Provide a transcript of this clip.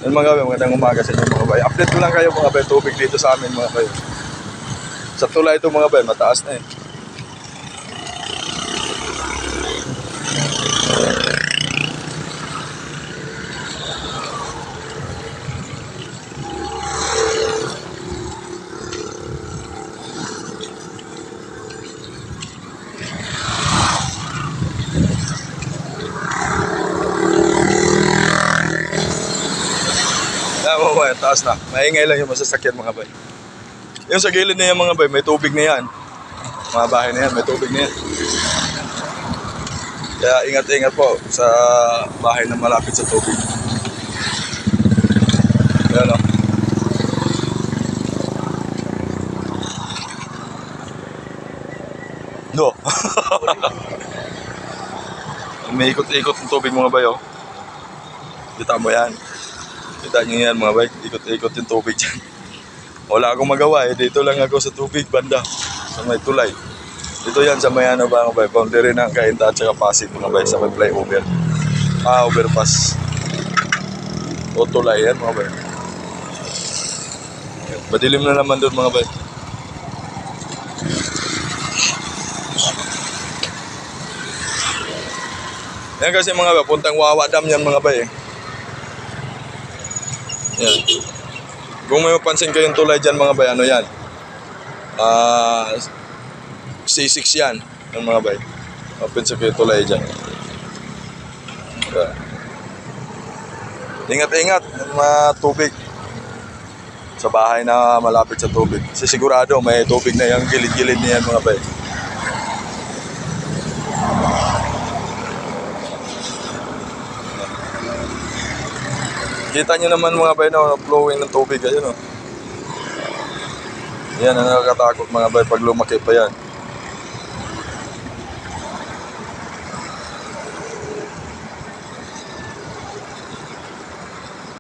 Yan mga bay, magandang umaga sa inyo mga bay. Update ko lang kayo mga bay, tubig dito sa amin mga bay. Sa tulay ito mga bay, mataas na eh. Yan mga bay, taas na. Maingay lang yung masasakyan mga bay. Yung sa gilid na yan mga bay, may tubig na yan. Mga bahay na yan, may tubig na yan. Kaya ingat-ingat po sa bahay na malapit sa tubig. Yan o. No. May ikot-ikot ng tubig mga bay, oh. Kita mo yan. Kita nyo yan mga bay. Ikot-ikot yung tubig dyan. Wala akong magawa eh. Dito lang ako sa tubig banda. Sa may tulay. Dito yan sa may ano ba mga bay. Boundary ng Cainta at saka Pasig mga bay. Sa may flyover. Overpass. O tulay yan mga bay. Madilim na naman doon mga bay. Yan kasi mga bay, puntang Wawa Dam yan mga bay. Yan. Kung may mapansin kayong tulay dyan mga bay, ano yan? C6 yan, yan mga bay. Mapansin kayo tulay dyan. Yan. Ingat-ingat, matubig. Sa bahay na malapit sa tubig. Kasi sigurado may tubig na yung gilid-gilid niyan mga bay. Kita nyo naman mga bay na flowing ng tubig. Ayun o. Yan ang nakakatakot mga bay pag lumaki pa yan.